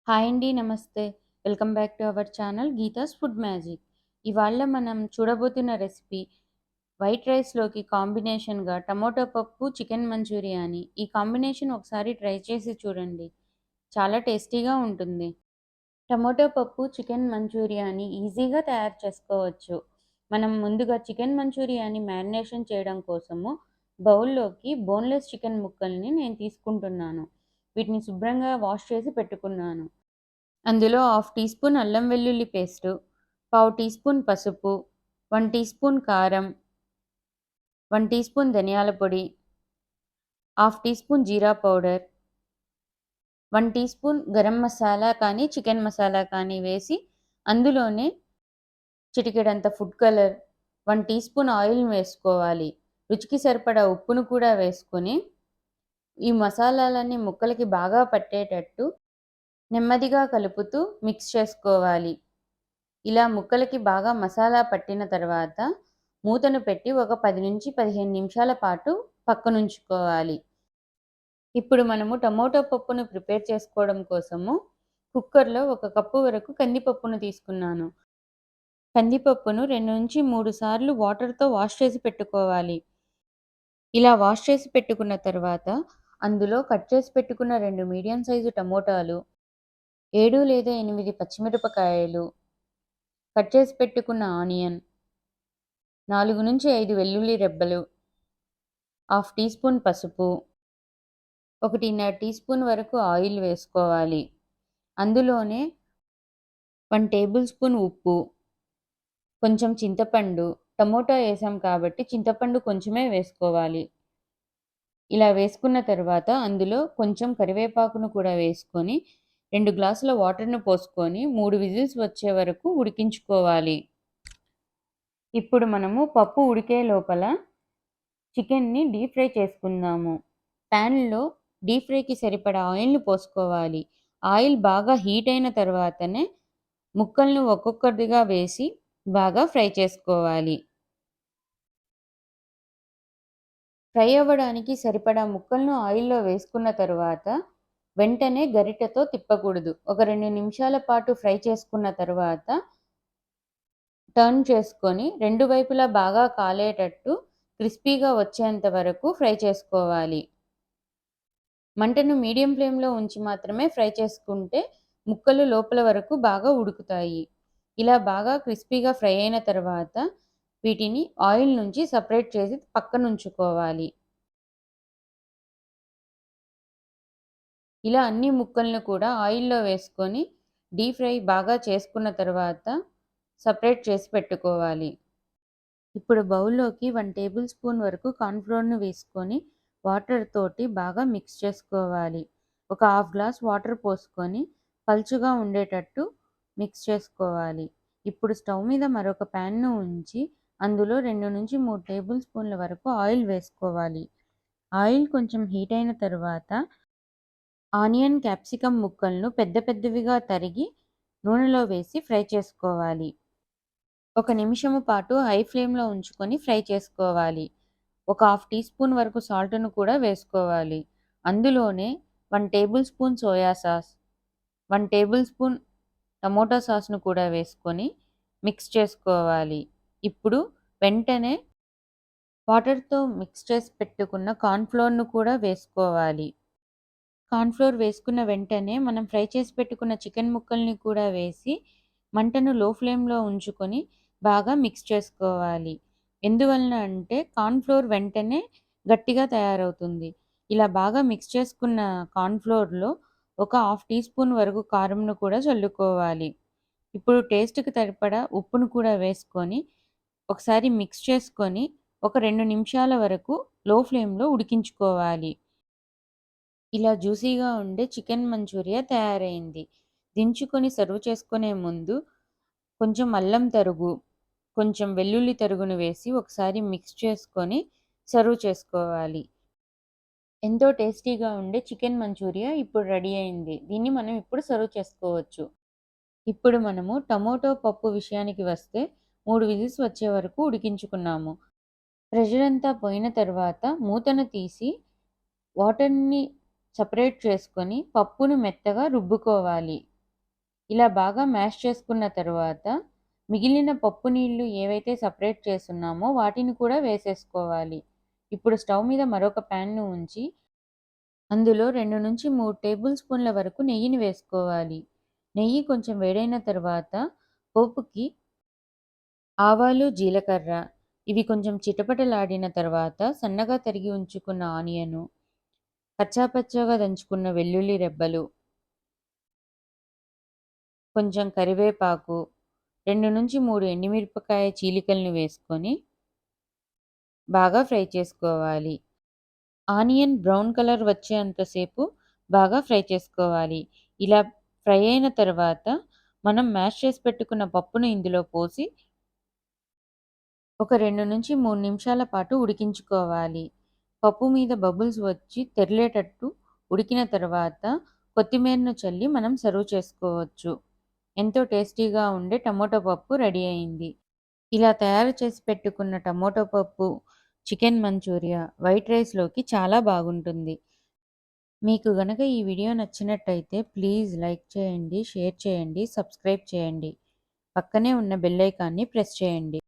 Hi అండి. నమస్తే. Welcome back to our channel Geetha's food magic. ఇవాళ మనం చూడబోతున్న రెసిపీ వైట్ రైస్‌లోకి కాంబినేషన్‌గా టమోటా పప్పు, చికెన్ మంచూరియాని. ఈ కాంబినేషన్ ఒకసారి ట్రై చేసి చూడండి. చాలా టేస్టీగా ఉంటుంది. టమోటా పప్పు, చికెన్ మంచూరియాని ఈజీగా తయారు చేసుకోవచ్చు. మనం ముందుగా చికెన్ మంచూరియాని మ్యారినేషన్ చేయడం కోసము బౌల్‌లోకి బోన్‌లెస్ చికెన్ ముక్కల్ని నేను తీసుకుంటున్నాను. వీటిని శుభ్రంగా వాష్ చేసి పెట్టుకున్నాను. అందులో హాఫ్ టీ స్పూన్ అల్లం వెల్లుల్లి పేస్టు, పావు టీ స్పూన్ పసుపు, 1 టీ స్పూన్ కారం, 1 టీ స్పూన్ ధనియాల పొడి, half teaspoon jeera powder, 1 teaspoon garam masala కానీ, చికెన్ మసాలా కానీ వేసి అందులోనే చిటికెడంత food colour, 1 teaspoon oil వేసుకోవాలి. రుచికి సరిపడా ఉప్పును కూడా వేసుకొని ఈ మసాలాలన్నీ ముక్కలకి బాగా పట్టేటట్టు నెమ్మదిగా కలుపుతూ మిక్స్ చేసుకోవాలి. ఇలా ముక్కలకి బాగా మసాలా పట్టిన తర్వాత మూతను పెట్టి ఒక 10-15 నిమిషాల పాటు పక్కనుంచుకోవాలి. ఇప్పుడు మనము టమోటా పప్పును ప్రిపేర్ చేసుకోవడం కోసము కుక్కర్‌లో 1 కప్పు వరకు కందిపప్పును తీసుకున్నాను. కందిపప్పును 2-3 సార్లు వాటర్‌తో వాష్ చేసి పెట్టుకోవాలి. ఇలా వాష్ చేసి పెట్టుకున్న తర్వాత అందులో కట్ చేసి పెట్టుకున్న 2 మీడియం సైజు టమోటాలు, 7 లేదా 8 పచ్చిమిరపకాయలు, కట్ చేసి పెట్టుకున్న ఆనియన్, 4-5 వెల్లుల్లి రెబ్బలు, హాఫ్ టీ స్పూన్ పసుపు, 1.5 టీ స్పూన్ వరకు ఆయిల్ వేసుకోవాలి. అందులోనే 1 టేబుల్ స్పూన్ ఉప్పు, కొంచెం చింతపండు, టమోటా ఏసాం కాబట్టి చింతపండు కొంచెమే వేసుకోవాలి. ఇలా వేసుకున్న తర్వాత అందులో కొంచెం కరివేపాకును కూడా వేసుకొని 2 గ్లాసుల వాటర్‌ను పోసుకొని 3 విజిల్స్ వచ్చే వరకు ఉడికించుకోవాలి. ఇప్పుడు మనము పప్పు ఉడికే లోపల చికెన్‌ని డీప్ ఫ్రై చేసుకుందాము. ప్యాన్‌లో డీప్ ఫ్రైకి సరిపడా ఆయిల్‌ని పోసుకోవాలి. ఆయిల్ బాగా హీట్ అయిన తర్వాతనే ముక్కలను ఒక్కొక్కటిగా వేసి బాగా ఫ్రై చేసుకోవాలి. ఫ్రై అవ్వడానికి సరిపడా ముక్కలను ఆయిల్‌లో వేసుకున్న తరువాత వెంటనే గరిటెతో తిప్పకూడదు. ఒక 2 నిమిషాల పాటు ఫ్రై చేసుకున్న తరువాత టర్న్ చేసుకొని 2 వైపులా బాగా కాలేటట్టు క్రిస్పీగా వచ్చేంత వరకు ఫ్రై చేసుకోవాలి. మంటను మీడియం ఫ్లేమ్‌లో ఉంచి మాత్రమే ఫ్రై చేసుకుంటే ముక్కలు లోపల వరకు బాగా ఉడుకుతాయి. ఇలా బాగా క్రిస్పీగా ఫ్రై అయిన తర్వాత వీటిని ఆయిల్ నుంచి సెపరేట్ చేసి పక్కనుంచుకోవాలి. ఇలా అన్ని ముక్కలను కూడా ఆయిల్‌లో వేసుకొని డీప్ ఫ్రై బాగా చేసుకున్న తర్వాత సెపరేట్ చేసి పెట్టుకోవాలి. ఇప్పుడు బౌల్‌లోకి 1 టేబుల్ స్పూన్ వరకు కార్న్ ఫ్లోర్‌ని వేసుకొని వాటర్ తోటి బాగా మిక్స్ చేసుకోవాలి. ఒక హాఫ్ గ్లాస్ వాటర్ పోసుకొని పల్చగా ఉండేటట్టు మిక్స్ చేసుకోవాలి. ఇప్పుడు స్టవ్ మీద మరొక ప్యాన్‌ను ఉంచి అందులో 2-3 టేబుల్ స్పూన్ల వరకు ఆయిల్ వేసుకోవాలి. ఆయిల్ కొంచెం హీట్ అయిన తర్వాత ఆనియన్, క్యాప్సికమ్ ముక్కలను పెద్ద పెద్దవిగా తరిగి నూనెలో వేసి ఫ్రై చేసుకోవాలి. ఒక నిమిషము పాటు హై ఫ్లేమ్‌లో ఉంచుకొని ఫ్రై చేసుకోవాలి. ఒక హాఫ్ టీ స్పూన్ వరకు సాల్ట్‌ను కూడా వేసుకోవాలి. అందులోనే 1 tablespoon soya sauce, 1 tablespoon tomato సాస్‌ను కూడా వేసుకొని మిక్స్ చేసుకోవాలి. ఇప్పుడు వెంటనే వాటర్‌తో మిక్స్ చేసి పెట్టుకున్న కార్న్ ఫ్లోర్‌ను కూడా వేసుకోవాలి. కార్న్ ఫ్లోర్ వేసుకున్న వెంటనే మనం ఫ్రై చేసి పెట్టుకున్న చికెన్ ముక్కల్ని కూడా వేసి మంటను లో ఫ్లేమ్‌లో ఉంచుకొని బాగా మిక్స్ చేసుకోవాలి. ఎందువలన అంటే కార్న్ ఫ్లోర్ వెంటనే గట్టిగా తయారవుతుంది. ఇలా బాగా మిక్స్ చేసుకున్న కార్న్ ఫ్లోర్‌లో ఒక హాఫ్ టీ స్పూన్ వరకు కారంను కూడా చల్లుకోవాలి. ఇప్పుడు టేస్ట్‌కి సరిపడా ఉప్పును కూడా వేసుకొని ఒకసారి మిక్స్ చేసుకొని ఒక 2 నిమిషాల వరకు లో ఫ్లేమ్‌లో ఉడికించుకోవాలి. ఇలా జ్యూసీగా ఉండే చికెన్ మంచూరియా తయారైంది. దించుకొని సర్వ్ చేసుకునే ముందు కొంచెం అల్లం తరుగు, కొంచెం వెల్లుల్లి తరుగును వేసి ఒకసారి మిక్స్ చేసుకొని సర్వ్ చేసుకోవాలి. ఎంతో టేస్టీగా ఉండే చికెన్ మంచూరియా ఇప్పుడు రెడీ అయింది. దీన్ని మనం ఇప్పుడు సర్వ్ చేసుకోవచ్చు. ఇప్పుడు మనము టమోటో పప్పు విషయానికి వస్తే 3 విజిల్స్ వచ్చే వరకు ఉడికించుకున్నాము. ప్రెషర్ అంతా పోయిన తర్వాత మూతను తీసి వాటర్‌ని సెపరేట్ చేసుకొని పప్పును మెత్తగా రుబ్బుకోవాలి. ఇలా బాగా మ్యాష్ చేసుకున్న తరువాత మిగిలిన పప్పు నీళ్లు ఏవైతే సెపరేట్ చేసున్నామో వాటిని కూడా వేసేసుకోవాలి. ఇప్పుడు స్టవ్ మీద మరొక ప్యాన్‌ను ఉంచి అందులో 2-3 టేబుల్ స్పూన్ల వరకు నెయ్యిని వేసుకోవాలి. నెయ్యి కొంచెం వేడైన తర్వాత పోపుకి ఆవాలు, జీలకర్ర ఇవి కొంచెం చిటపటలాడిన తర్వాత సన్నగా తరిగి ఉంచుకున్న ఆనియను, కచ్చాపచ్చాగా దంచుకున్న వెల్లుల్లి రెబ్బలు, కొంచెం కరివేపాకు, 2-3 ఎండుమిరపకాయ చీలికలను వేసుకొని బాగా ఫ్రై చేసుకోవాలి. ఆనియన్ బ్రౌన్ కలర్ వచ్చేంత సేపు బాగా ఫ్రై చేసుకోవాలి. ఇలా ఫ్రై అయిన తర్వాత మనం మ్యాష్ చేసి పెట్టుకున్న పప్పును ఇందులో పోసి ఒక 2-3 నిమిషాల పాటు ఉడికించుకోవాలి. పప్పు మీద బబుల్స్ వచ్చి తెర్లేటట్టు ఉడికిన తర్వాత కొత్తిమీరను చల్లి మనం సర్వ్ చేసుకోవచ్చు. ఎంతో టేస్టీగా ఉండే టమోటా పప్పు రెడీ అయింది. ఇలా తయారు చేసి పెట్టుకున్న టమోటా పప్పు, చికెన్ మంచూరియా వైట్ రైస్‌లోకి చాలా బాగుంటుంది. మీకు గనక ఈ వీడియో నచ్చినట్టయితే ప్లీజ్ లైక్ చేయండి, షేర్ చేయండి, సబ్స్క్రైబ్ చేయండి. పక్కనే ఉన్న బెల్ ఐకాన్‌ని ప్రెస్ చేయండి.